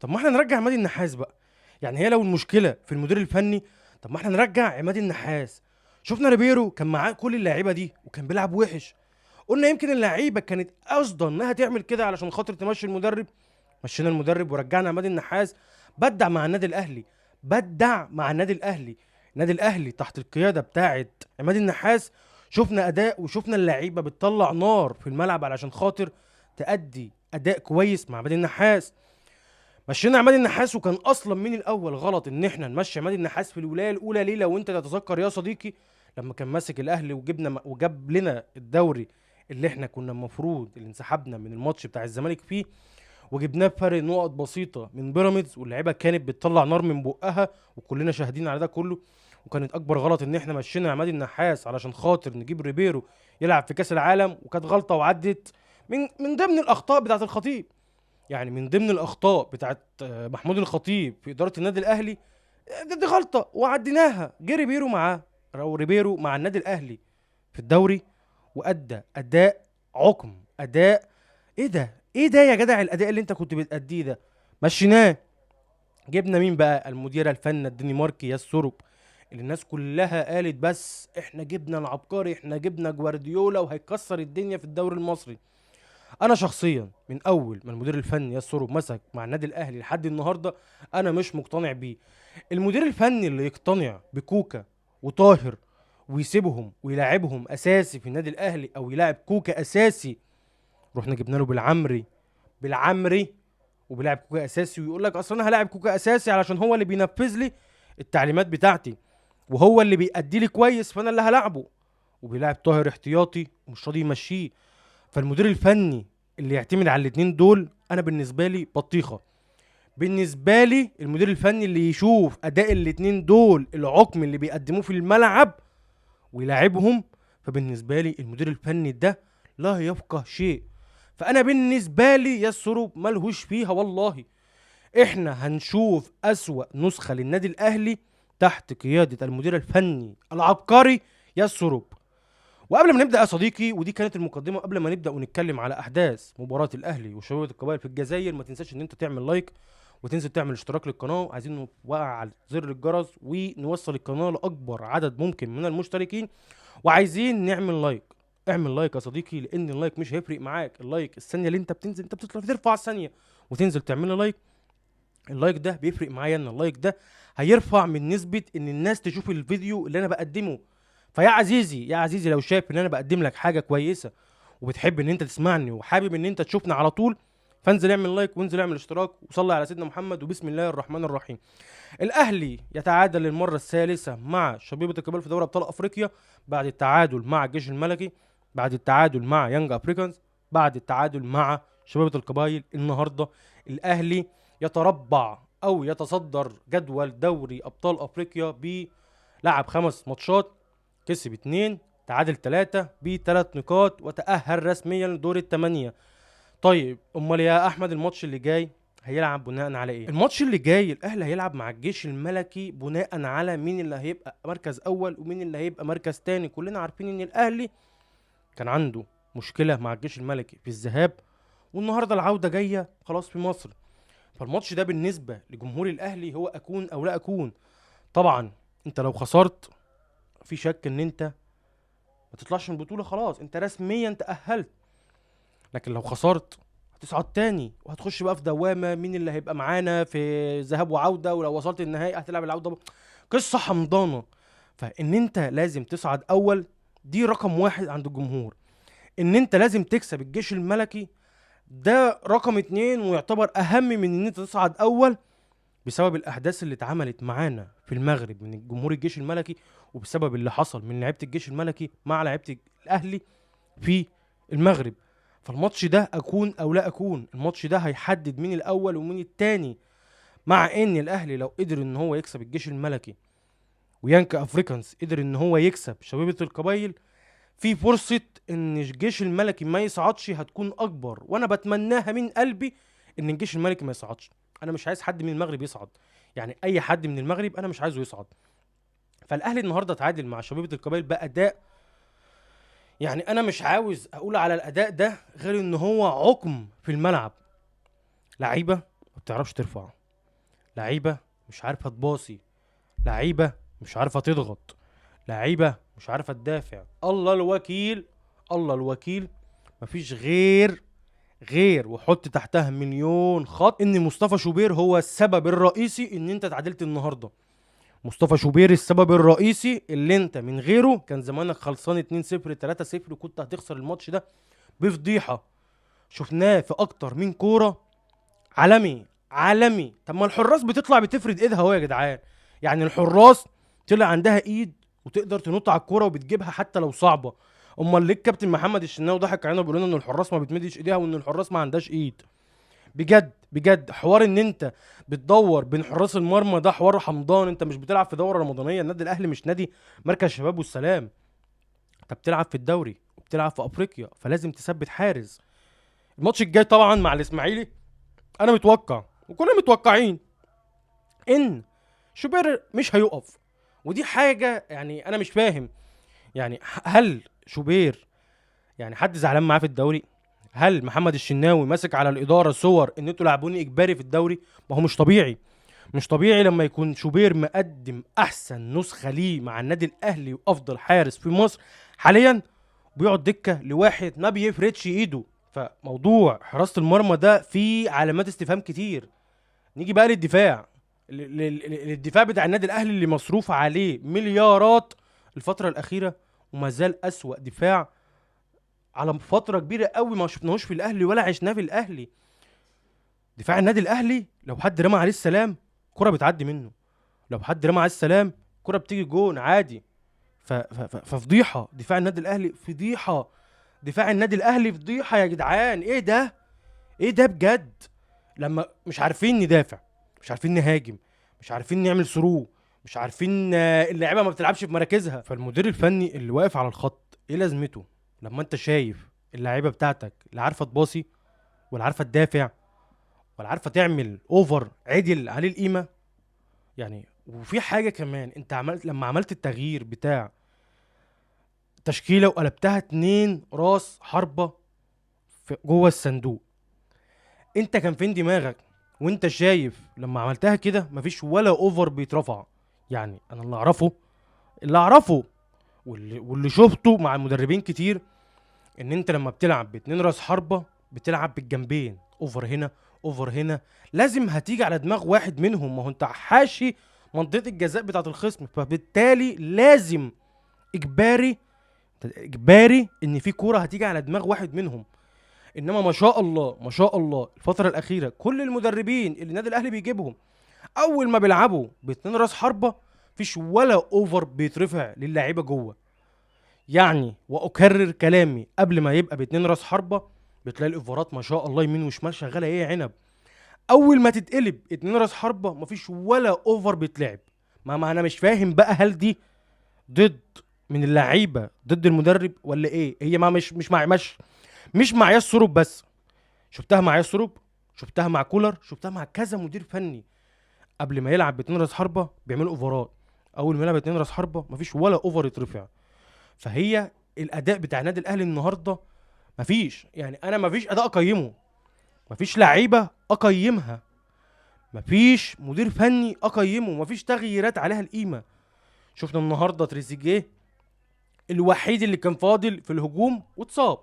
طب ما احنا نرجع عماد النحاس بقى. يعني هي لو المشكله في المدير الفني، طب ما احنا نرجع عماد النحاس. شفنا ريبيرو كان معاه كل اللعيبه دي وكان بيلعب وحش. قلنا يمكن اللعيبه كانت قصدا انها تعمل كده علشان خاطر تمشي المدرب. مشينا المدرب ورجعنا عماد النحاس. بدع مع النادي الاهلي. بدع مع النادي الاهلي. النادي الاهلي تحت القياده بتاعه عماد النحاس. شفنا اداء وشفنا اللعيبه بتطلع نار في الملعب علشان خاطر تأدي اداء كويس مع عماد النحاس. مشينا عماد النحاس، وكان اصلا من الاول غلط ان احنا نمشي عماد النحاس في الولايه الاولى. ليه؟ لو انت تتذكر يا صديقي، لما كان ماسك الاهلي وجاب لنا الدوري اللي احنا كنا المفروض اللي انسحبنا من الماتش بتاع الزمالك فيه، وجبناه بفرق نقط بسيطه من بيراميدز، واللعيبه كانت بتطلع نار من بقها وكلنا شاهدين على ده كله. وكانت اكبر غلط ان احنا مشينا عماد النحاس علشان خاطر نجيب ريبيرو يلعب في كاس العالم، وكانت غلطه وعدت من ضمن الاخطاء بتاعه الخطيب. يعني من ضمن الاخطاء بتاعت محمود الخطيب في اداره النادي الاهلي. دي غلطه وعديناها. جه ريبيرو معاه، او ريبيرو مع النادي الاهلي في الدوري، وادى اداء عقم. اداء ايه ده؟ ايه ده يا جدع الاداء اللي انت كنت بتأديه ده؟ مشيناه. جبنا مين بقى؟ المدير الفني الدنماركي ياسوروب، اللي الناس كلها قالت بس احنا جبنا العبقري، احنا جبنا جوارديولا وهيكسر الدنيا في الدوري المصري. انا شخصيا من اول ما المدير الفني ياسوروب مسك مع النادي الاهلي لحد النهارده انا مش مقتنع بيه. المدير الفني اللي يقتنع بكوكا وطاهر ويسيبهم ويلاعبهم اساسي في النادي الاهلي، او يلاعب كوكا اساسي، رحنا جبنا له بالعمري وبيلعب كوكا اساسي، ويقول لك اصل انا هلاعب كوكا اساسي علشان هو اللي بينفذ لي التعليمات بتاعتي وهو اللي بيأدي لي كويس فانا اللي هلاعبه، وبيلعب طاهر احتياطي ومش راضي يمشيه. فالمدير الفني اللي يعتمد على الاتنين دول انا بالنسبه لي بطيخه. بالنسبه لي المدير الفني اللي يشوف اداء الاتنين دول العقم اللي بيقدموه في الملعب ويلاعبهم، فبالنسبه لي المدير الفني ده لا يفقه شيء. فانا بالنسبه لي ياسروب ملهوش فيها والله. احنا هنشوف اسوأ نسخه للنادي الاهلي تحت قياده المدير الفني العبقري ياسروب. وقبل ما نبدا يا صديقي، ودي كانت المقدمه، قبل ما نبدا ونتكلم على احداث مباراه الاهلي وشباب القبائل في الجزائر، ما تنساش ان انت تعمل لايك وتنزل تعمل اشتراك للقناه. عايزين نوقع على زر الجرس ونوصل القناه لاكبر عدد ممكن من المشتركين. وعايزين نعمل لايك. اعمل لايك يا صديقي، لان اللايك مش هيفرق معاك. اللايك الثانيه اللي انت بتنزل، انت بتطلع ترفع الثانيه وتنزل تعمل لي لايك، اللايك ده بيفرق معايا. ان اللايك ده هيرفع من نسبه ان الناس تشوف الفيديو اللي انا بقدمه. فيا عزيزي يا عزيزي، لو شايف ان انا بقدم لك حاجه كويسه وبتحب ان انت تسمعني وحابب ان انت تشوفنا على طول، فانزل اعمل لايك وانزل اعمل اشتراك وصلي على سيدنا محمد وبسم الله الرحمن الرحيم. الاهلي يتعادل للمره الثالثه مع شبيبه الكبار في دوري ابطال افريقيا، بعد التعادل مع الجيش الملكي، بعد التعادل مع يانج افريكانز، بعد التعادل مع شبيبه القبائل. النهارده الاهلي يتربع او يتصدر جدول دوري ابطال افريقيا، بلعب 5 ماتشات، كسب 2، تعادل 3، ب3 نقاط، وتأهل رسميا لدور الثمانية. طيب امال يا احمد الماتش اللي جاي هيلعب بناء على ايه؟ الماتش اللي جاي الاهلي هيلعب مع الجيش الملكي بناء على مين اللي هيبقى مركز اول ومين اللي هيبقى مركز تاني. كلنا عارفين ان الاهلي كان عنده مشكلة مع الجيش الملكي في الذهاب، والنهارده العودة جاية خلاص في مصر. فالماتش ده بالنسبة لجمهور الاهلي هو اكون او لا اكون. طبعا انت لو خسرت في شك ان انت ما تطلعش من البطولة، خلاص انت رسميا تأهلت. لكن لو خسرت هتصعد تاني وهتخش بقى في دوامه مين اللي هيبقى معانا في ذهاب وعوده، ولو وصلت النهائي هتلعب العوده قصه حمضانه. فان انت لازم تصعد اول، دي رقم واحد عند الجمهور. ان انت لازم تكسب الجيش الملكي، ده رقم اتنين ويعتبر اهم من ان انت تصعد اول، بسبب الاحداث اللي اتعملت معانا في المغرب من جمهور الجيش الملكي، وبسبب اللي حصل من لعيبه الجيش الملكي مع لعيبه الاهلي في المغرب. فالماتش ده اكون او لا اكون، الماتش ده هيحدد مين الاول ومين التاني. مع ان الاهلي لو قدر ان هو يكسب الجيش الملكي ويانك افريكانز قدر ان هو يكسب شبيبة القبايل، في فرصة ان الجيش الملكي ما يصعدش هتكون اكبر، وانا بتمناها من قلبي ان الجيش الملكي ما يصعدش. انا مش عايز حد من المغرب يصعد، يعني اي حد من المغرب انا مش عايزه يصعد. فالاهلي النهارده تعادل مع شبيبة القبايل باداء، يعني انا مش عاوز اقول على الاداء ده غير ان هو عقم في الملعب. لعيبه ما بتعرفش ترفع، لعيبه مش عارفه تباصي، لعيبه مش عارفه تضغط، لعيبه مش عارفه تدافع. الله الوكيل، الله الوكيل. مفيش غير وحط تحتها مليون خط ان مصطفى شوبير هو السبب الرئيسي ان انت اتعادلت النهارده. مصطفى شوبير السبب الرئيسي اللي انت من غيره كان زمانك خلصان 2-0 3-0 وكنت هتخسر الماتش ده بفضيحه. شفناه في اكتر من كوره. عالمي عالمي. طب ما الحراس بتطلع بتفرد ايدها اهو يا جدعان. يعني الحراس طلع عندها ايد وتقدر تنط على الكوره وبتجيبها حتى لو صعبه. امال ليه الكابتن محمد الشناوي ضحك علينا بيقول لنا ان الحراس ما بتمدش ايديها وان الحراس ما عندهاش ايد؟ بجد بجد حوار ان انت بتدور بين حراس المرمى ده حوار حمضان. انت مش بتلعب في دوره رمضانيه. النادي الاهلي مش نادي مركز شباب والسلام. انت بتلعب في الدوري وبتلعب في افريقيا، فلازم تثبت حارس. الماتش الجاي طبعا مع الاسماعيلي انا متوقع وكلنا متوقعين ان شوبير مش هيقف. ودي حاجه يعني انا مش فاهم. يعني هل شوبير يعني حد زعلان معاه في الدوري؟ هل محمد الشناوي ماسك على الاداره صور ان انتوا لعبوني اجباري في الدوري؟ ما هو مش طبيعي. مش طبيعي لما يكون شوبير مقدم احسن نسخه ليه مع النادي الاهلي وافضل حارس في مصر حاليا بيقعد دكه لواحد ما بيفردش ايده. فموضوع حراسه المرمى ده فيه علامات استفهام كتير. نيجي بقى للدفاع. للدفاع بتاع النادي الاهلي اللي مصروف عليه مليارات الفتره الاخيره وما زال اسوأ دفاع على فتره كبيره قوي ما شفناهوش في الاهلي ولا عشناه في الاهلي. دفاع النادي الاهلي لو حد رمى عليه السلام كرة بتعدي منه. لو حد رمى عليه السلام كرة بتيجي جون عادي. ففضيحه دفاع النادي الاهلي، فضيحه. دفاع النادي الاهلي فضيحه يا جدعان. ايه ده؟ ايه ده بجد؟ لما مش عارفين ندافع، مش عارفين نهاجم، مش عارفين نعمل ثرو، مش عارفين اللعيبه ما بتلعبش في مراكزها. فالمدير الفني اللي واقف على الخط ايه لازمته لما انت شايف اللعيبه بتاعتك لا عارفه تباصي ولا عارفه تدافع ولا عارفه تعمل اوفر عدل عليه القيمه؟ يعني وفي حاجه كمان، انت عملت لما عملت التغيير بتاع تشكيله وقلبتها 2 راس حربه جوه الصندوق، انت كان فين دماغك وانت شايف لما عملتها كده مفيش ولا اوفر بيترفع؟ يعني انا اللي اعرفه واللي شفته مع المدربين كتير ان انت لما بتلعب ب2 راس حربة بتلعب بالجنبين، اوفر هنا اوفر هنا، لازم هتيجي على دماغ واحد منهم. ما هو انت حاشي منطقة الجزاء بتاعة الخصم، فبالتالي لازم اجباري ان في كورة هتيجي على دماغ واحد منهم. انما ما شاء الله ما شاء الله الفترة الأخيرة كل المدربين اللي النادي الأهلي بيجيبهم اول ما بيلعبوا ب2 راس حربة فيش ولا اوفر بيترفع للاعيبة جوه. يعني واكرر كلامي، قبل ما يبقى ب2 راس حربة بتلاقي الاوفرات ما شاء الله يمين وشمال شغاله ايه يا عنب. اول ما تتقلب 2 راس حربة مفيش ولا اوفر بيتلعب. ما انا مش فاهم بقى، هل دي ضد من اللعيبه ضد المدرب ولا ايه؟ هي ما مش مع ياس سروب بس. شفتها مع ياس سروب، شفتها مع كولر، شفتها مع كذا مدير فني. قبل ما يلعب ب2 راس حربة بيعملوا اوفرات، اول ما يلعب 2 راس حربة مفيش ولا اوفر يترفع. فهي الاداء بتاع النادي الاهلي النهارده مفيش، يعني انا مفيش اداء اقيمه، مفيش لعيبه اقيمها، مفيش مدير فني اقيمه، مفيش تغييرات عليها القيمه. شفنا النهارده تريزيجيه الوحيد اللي كان فاضل في الهجوم واتصاب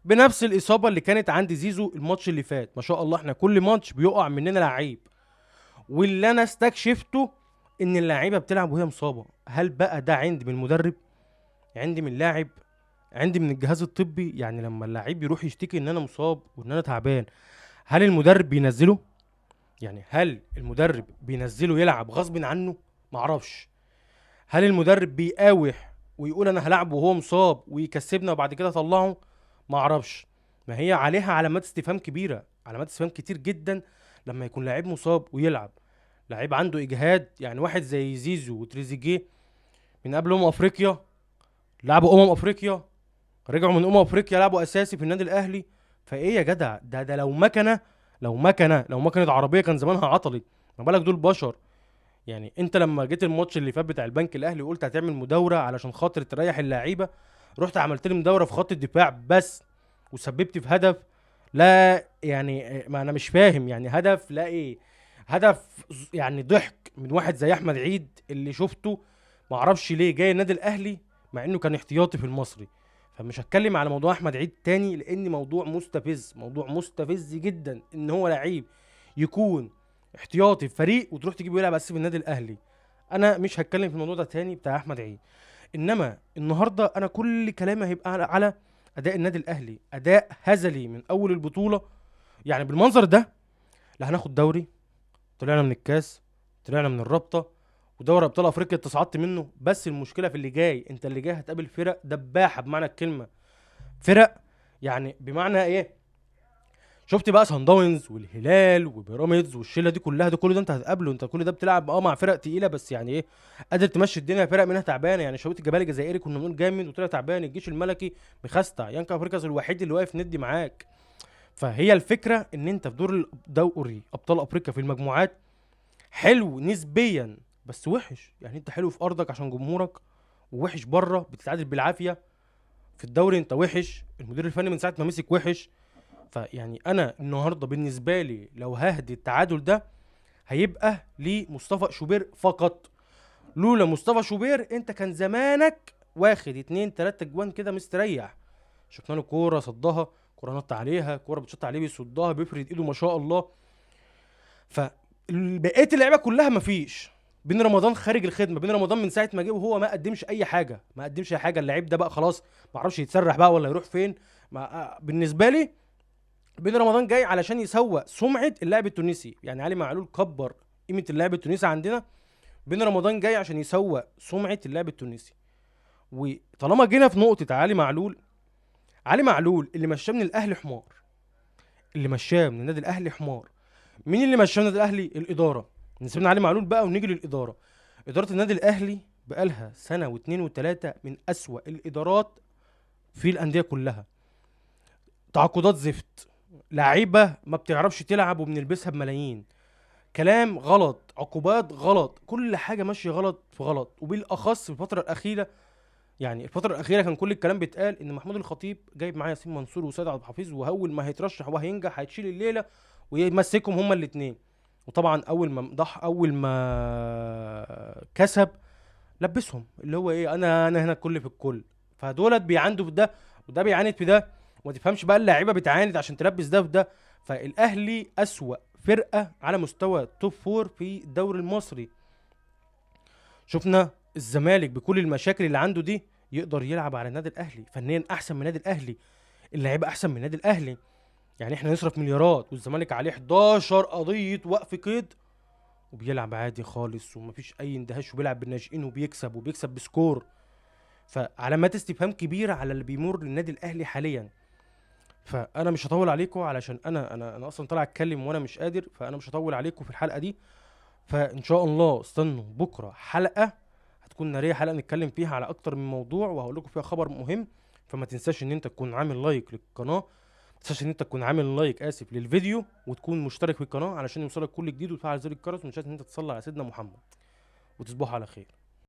بنفس الاصابه اللي كانت عند زيزو الماتش اللي فات. ما شاء الله احنا كل ماتش بيقع مننا لعيب، واللي انا استكشفته ان اللعيبه بتلعب وهي مصابه. هل بقى ده عندي من المدرب، عندي من اللاعب، عندي من الجهاز الطبي؟ يعني لما اللاعب يروح يشتكي ان انا مصاب وان انا تعبان، هل المدرب بينزله؟ يعني هل المدرب بينزله يلعب غصب عنه؟ معرفش. هل المدرب بيقاوح ويقول انا هلعبه وهو مصاب ويكسبنا وبعد كده اطلعه؟ معرفش. ما هي عليها علامات استفهام كبيره، علامات استفهام كتير جدا لما يكون لاعب مصاب ويلعب، لاعب عنده اجهاد. يعني واحد زي زيزو وتريزيجيه من قبل افريقيا لعبوا افريقيا، رجعوا من افريقيا لعبوا اساسي في النادي الاهلي. فايه يا جدع؟ ده لو مكنه عربيه كان زمانها عطلت، ما بالك دول بشر. يعني انت لما جيت الماتش اللي فات بتاع البنك الاهلي وقلت هتعمل مداوره علشان خاطر تريح اللعيبه، رحت عملت لي مداوره في خط الدفاع بس وسببت في هدف لا يعني ما انا مش فاهم يعني هدف لا ايه. هدف يعني ضحك من واحد زي احمد عيد اللي شفته، ما اعرفش ليه جاي النادي الاهلي مع انه كان احتياطي في المصري. فمش هتكلم على موضوع احمد عيد تاني لان موضوع مستفز، موضوع مستفز جدا ان هو لعيب يكون احتياطي في فريق وتروح تجيبه يلعب اساسي في النادي الاهلي. انا مش هتكلم في الموضوع ده تاني بتاع احمد عيد. انما النهارده انا كل كلامي هيبقى على اداء النادي الاهلي، اداء هزلي من اول البطوله. يعني بالمنظر ده لا هناخد دوري، طلعنا من الكاس، طلعنا من الرابطه، ودوري ابطال افريقيا انت صعدت منه. بس المشكله في اللي جاي، انت اللي جاي هتقابل فرق دباحه بمعنى الكلمه. فرق يعني بمعنى ايه؟ شفت بقى سان داونز والهلال وبيراميدز والشله دي كلها، ده كل ده انت هتقابله. انت كل ده بتلعب مع فرق تقيله، بس يعني ايه، قادر تمشي الدنيا. فرق منها تعبانه، يعني شويه الجبال الجزائري كنا بنقول جامد وطلع تعبان، الجيش الملكي مخستع، يانكا افريقيا الوحيد اللي واقف ندي معاك. فهي الفكره ان انت في دور دوري ابطال افريقيا في المجموعات حلو نسبيا بس وحش. يعني انت حلو في ارضك عشان جمهورك، ووحش بره بتتعادل بالعافيه. في الدوري انت وحش، المدير الفني من ساعه ما مسك وحش. فيعني انا النهارده بالنسبه لي لو ههدي التعادل ده هيبقى لمصطفى شوبير فقط. لولا مصطفى شوبير انت كان زمانك واخد 2 3 اجوان كده مستريح. شفنا له كوره صدها، كوره نط عليها، كوره بتشط عليه بيصدها، بيفرد ايده ما شاء الله. فبقيه اللعيبه كلها مفيش. بين رمضان خارج الخدمه، بين رمضان من ساعه ما جه وهو ما قدمش اي حاجه، ما قدمش اي حاجه. اللعيب ده بقى خلاص ما اعرفش يتسرح بقى ولا يروح فين. ما بالنسبه لي بين رمضان جاي علشان يسوق سمعه اللاعب التونسي. يعني علي معلول كبر قيمه اللاعب التونسي عندنا، بين رمضان جاي عشان يسوق سمعه اللاعب التونسي. وطالما جينا في نقطه علي معلول، علي معلول اللي مشاه من الاهلي حمار، اللي مشاه من النادي الاهلي حمار. مين اللي مشاه من النادي الاهلي؟ الاداره. نسيبنا علي معلول بقى ونيجي للاداره. اداره النادي الاهلي بقالها سنه واثنين وثلاثه من اسوأ الادارات في الانديه كلها. تعاقدات زفت، لعيبه ما بتعرفش تلعب وبنلبسها بملايين، كلام غلط، عقوبات غلط، كل حاجه ماشيه غلط في غلط. وبالاخص في الفتره الاخيره، يعني الفتره الاخيره كان كل الكلام بيتقال ان محمود الخطيب جايب معاه ياسين منصور وسيد عبد الحفيظ، واول ما هيترشح وهينجح هيتشيل الليله ويمسكهم هما الاثنين. وطبعا اول ما كسب لبسهم اللي هو ايه، انا هنا الكل في الكل. فدولت بيعاندوا في ده وده بيعاند في ده، وما تفهمش بقى اللعيبه بتعاند عشان تلبس ده في ده. فالاهلي اسوأ فرقه على مستوى توب فور في الدوري المصري. شفنا الزمالك بكل المشاكل اللي عنده دي يقدر يلعب على النادي الاهلي، فنيا احسن من النادي الاهلي، اللعيبه احسن من النادي الاهلي. يعني احنا نصرف مليارات والزمالك عليه 11 قضيه وقف قيد وبيلعب عادي خالص ومفيش اي اندهاش، وبيلعب بالناشئين وبيكسب بسكور. فعلامات استفهام كبيره على اللي بيمر للنادي الاهلي حاليا. فانا مش هطول عليكم علشان انا اصلا طالع اتكلم وانا مش قادر، فانا مش هطول عليكم في الحلقه دي. فان شاء الله استنوا بكره حلقه هتكون ناريه، حلقه نتكلم فيها على اكتر من موضوع وهقول لكم فيها خبر مهم. فما تنساش ان انت تكون عامل لايك للقناه، ما تنساش ان انت تكون عامل لايك للفيديو، وتكون مشترك في القناه علشان يوصلك كل جديد، وتفعل زر الجرس، ومش ان انت تصلي على سيدنا محمد. وتصبحوا على خير.